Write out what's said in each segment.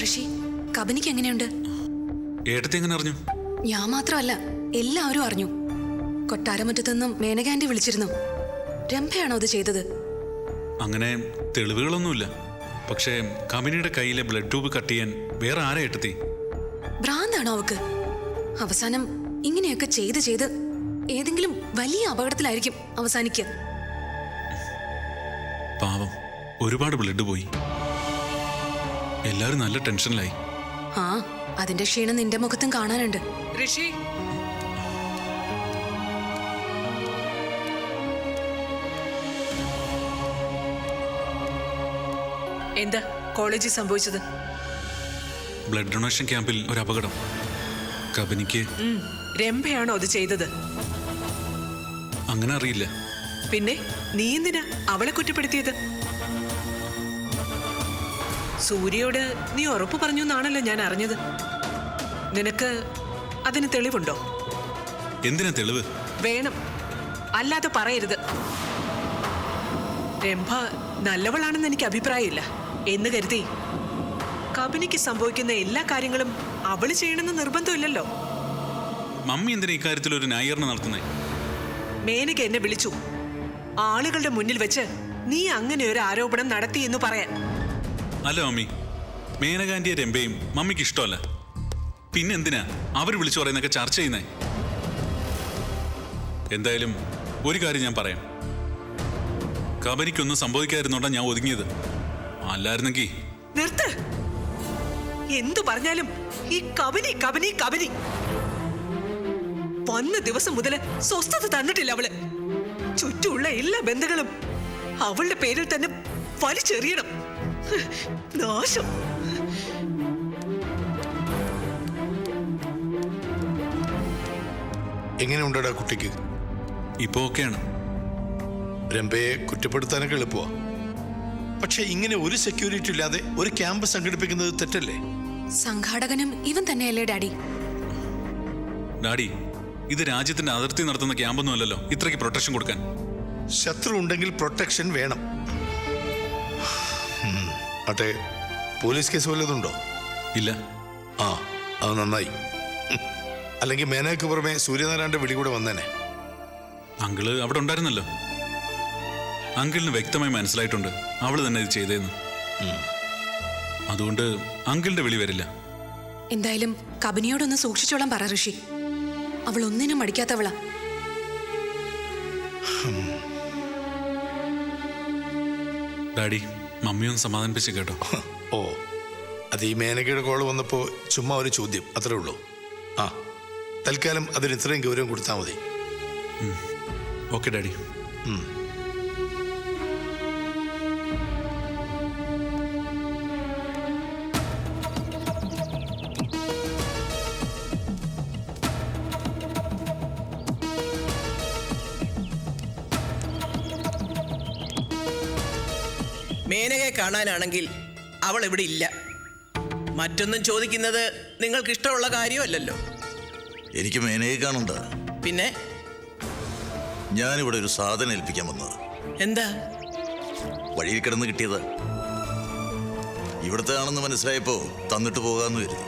ഋഷി, കബനിക്ക് എങ്ങനെയുണ്ട്? ഏട്ടത്തി എങ്ങനെ അറിഞ്ഞു? ഞാൻ മാത്രമല്ല, എല്ലാവരും അറിഞ്ഞു. കൊട്ടാരമുറ്റത്തുനിന്നും മേനകാന്റി വിളിച്ചിരുന്നു. രംഭയാണോ അത് ചെയ്തത്? അങ്ങനെ തെളിവുകളൊന്നുമില്ല. പക്ഷേ കബനിയുടെ കയ്യിലെ ബ്ലഡ് ട്യൂബ് കട്ട് ചെയ്യാൻ വേറെ ആരാ ഏട്ടത്തി? ഭ്രാന്താണോ അവക്ക്? അവസാനം ഇങ്ങനെയൊക്കെ ചെയ്ത് ചെയ്ത് ഏതെങ്കിലും വലിയ അപകടത്തിലായിരിക്കും അവസാനിക്കുക. പാവം, ഒരുപാട് ബ്ലഡ് പോയി. എല്ലാവരും നല്ല ടെൻഷനിലായി. ആ, അതിന്റെ ക്ഷീണം നിന്റെ മുഖത്തും കാണാനുണ്ട്. ഋഷി, എന്താ കോളേജിൽ സംഭവിച്ചത്? ബ്ലഡ് ഡൊണേഷൻ ക്യാമ്പിൽ ഒരു അപകടം. കബനിക്ക് രംഭയാണോ അത് ചെയ്തത്? അങ്ങനെ അറിയില്ല. പിന്നെ നീ എന്തിനാ അവളെ കുറ്റപ്പെടുത്തിയത്? സൂര്യയോട് നീ ഉറപ്പ് പറഞ്ഞു എന്നാണല്ലോ ഞാൻ അറിഞ്ഞത്. നിനക്ക് അതിന് തെളിവുണ്ടോ? എന്തിനാ തെളിവ്? വേണം, അല്ലാതെ പറയരുത്. രംഭ നല്ലവളാണെന്ന് എനിക്ക് അഭിപ്രായമില്ല എന്ന് കരുതി കബനിക്ക് സംഭവിക്കുന്ന എല്ലാ കാര്യങ്ങളും അവള് ചെയ്യണമെന്ന് നിർബന്ധമില്ലല്ലോ. മമ്മി എന്തിനാ ഇക്കാര്യത്തിൽ ഒരു ന്യായീകരണം നടത്തുന്നേ? മേനക എന്നെ വിളിച്ചു, ആളുകളുടെ മുന്നിൽ വെച്ച് നീ അങ്ങനെ ഒരു ആരോപണം നടത്തി എന്ന് പറയാൻ. അല്ല മമ്മി, മേനകാന്റിയെ രംഭയും മമ്മിക്ക് ഇഷ്ടമല്ല. പിന്നെന്തിനാ അവർ വിളിച്ചു പറയുന്നൊക്കെ ചർച്ച ചെയ്യുന്നേ? എന്തായാലും ഒരു കാര്യം ഞാൻ പറയാം. കബനിക്കൊന്നും സംഭവിക്കാതിരുന്നോണ്ടാ ഞാൻ ഒതുങ്ങിയത്. അല്ലായിരുന്നെങ്കിൽ... നിർത്ത്! എന്തു പറഞ്ഞാലും ഈ കബനി കബനി കബനി വന്ന ദിവസം മുതല് സ്വസ്ഥത തന്നിട്ടില്ല അവള്. ചുറ്റുമുള്ള എല്ലാ ബന്ധങ്ങളും അവളുടെ പേരിൽ തന്നെ വലിച്ചെറിയണം. നാശം. എങ്ങനെയുണ്ടടാ കുട്ടിക്ക്? ഇപ്പൊ ഓക്കെയാണ്. രംഭയെ കുറ്റപ്പെടുത്താനൊക്കെ എളുപ്പമാ. പക്ഷെ ഇങ്ങനെ ഒരു സെക്യൂരിറ്റി ഇല്ലാതെ ഒരു ക്യാമ്പ് സംഘടിപ്പിക്കുന്നത് തെറ്റല്ലേ? സംഘാടകനും ഇവൻ തന്നെയല്ലേ ഡാഡി? ഡാഡി, ഇത് രാജ്യത്തിന്റെ അതിർത്തി നടത്തുന്ന ക്യാമ്പൊന്നും അല്ലല്ലോ ഇത്രയ്ക്ക് പ്രൊട്ടക്ഷൻ കൊടുക്കാൻ. ശത്രു ഉണ്ടെങ്കിൽ പ്രൊട്ടക്ഷൻ വേണം. അട്ടെ, പോലീസ് കേസ് വല്ലതുണ്ടോ? ഇല്ല. ആ, അത് നന്നായി. അല്ലെങ്കിൽ മേനയ്ക്ക് പുറമെ സൂര്യനാരായണന്റെ വിളി കൂടെ വന്നേനെ. അങ്കിള് അവിടെ ഉണ്ടായിരുന്നല്ലോ. അങ്കിളിന് വ്യക്തമായി മനസ്സിലായിട്ടുണ്ട് അവള് തന്നെ ഇത് ചെയ്തേന്ന്. അതുകൊണ്ട് അങ്കിളിന്റെ വിളി വരില്ല. എന്തായാലും കബനിയോടൊന്ന് സൂക്ഷിച്ചോളാൻ പറ ഋഷി. അവൾ ഒന്നിനും മടിക്കാത്തവളാ. ഡാഡി, മമ്മിയൊന്ന് സമാധാനിപ്പിച്ച് കേട്ടോ. ഓ, അത് ഈ മേനകയുടെ കോള് വന്നപ്പോൾ ചുമ്മാ ഒരു ചോദ്യം, അത്രേ ഉള്ളൂ. ആ, തൽക്കാലം അതിന് ഇത്രയും ഗൗരവം കൊടുത്താൽ മതി. Okay daddy. മേനകയെ കാണാനാണെങ്കിൽ അവൾ ഇവിടെ ഇല്ല. മറ്റൊന്നും ചോദിക്കുന്നത് നിങ്ങൾക്ക് ഇഷ്ടമുള്ള കാര്യമല്ലല്ലോ. എനിക്ക് മേനകയെ കാണണ്ട. പിന്നെ ഞാനിവിടെ ഒരു സാധനം ഏൽപ്പിക്കാൻ വന്നത്. എന്താ? വഴിയിൽ കിടന്ന് കിട്ടിയത്. ഇവിടുത്തെ ആണെന്ന് മനസ്സിലായപ്പോ തന്നിട്ട് പോകാന്ന് കരുതി.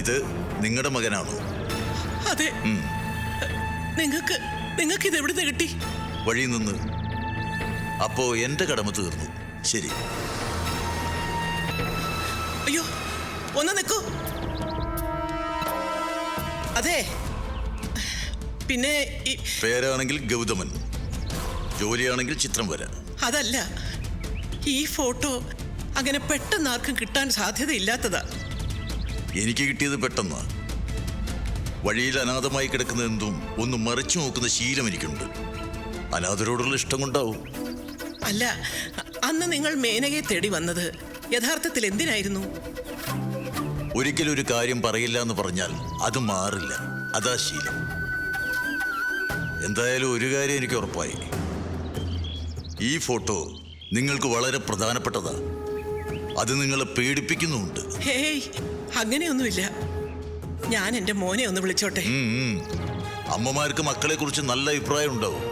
ഇത് നിങ്ങളുടെ മകനാണോ? അതെ. നിങ്ങൾക്ക് ഇത് എവിടുന്ന് കിട്ടി? വഴിയിൽ നിന്ന്. അപ്പോ എന്റെ കടമ തീർന്നു. ശരി. അയ്യോ, ഒന്ന് നിൽക്കൂ. അതെ, പിന്നെ പേരാണെങ്കിൽ ഗൗതമൻ, ജോലിയാണെങ്കിൽ ചിത്രം വരാൻ. അതല്ല, ഈ ഫോട്ടോ അങ്ങനെ പെട്ടെന്ന് ആർക്കും കിട്ടാൻ സാധ്യതയില്ലാത്തതാ. എനിക്ക് കിട്ടിയത് പെട്ടെന്ന്. വഴിയിൽ അനാഥമായി കിടക്കുന്ന എന്തും ഒന്ന് മറിച്ചു നോക്കുന്ന ശീലം എനിക്കുണ്ട്. അനാഥരോടുള്ള ഇഷ്ടം കൊണ്ടാവും. അല്ല, അന്ന് നിങ്ങൾ മേനകയെ തേടി വന്നത് യഥാർത്ഥത്തിൽ എന്തിനായിരുന്നു? ഒരിക്കലും ഒരു കാര്യം പറയില്ല എന്ന് പറഞ്ഞാൽ അത് മാറില്ല. അതാ ശീലം. എന്തായാലും ഒരു കാര്യം എനിക്ക് ഉറപ്പായി. ഈ ഫോട്ടോ നിങ്ങൾക്ക് വളരെ പ്രധാനപ്പെട്ടതാ. അത് നിങ്ങളെ പേടിപ്പിക്കുന്നുമുണ്ട്. ഹേയ്, അങ്ങനെയൊന്നുമില്ല. ഞാൻ എൻ്റെ മോനെ ഒന്ന് വിളിച്ചോട്ടെ. അമ്മമാർക്ക് മക്കളെ കുറിച്ച് നല്ല അഭിപ്രായം ഉണ്ടാവും.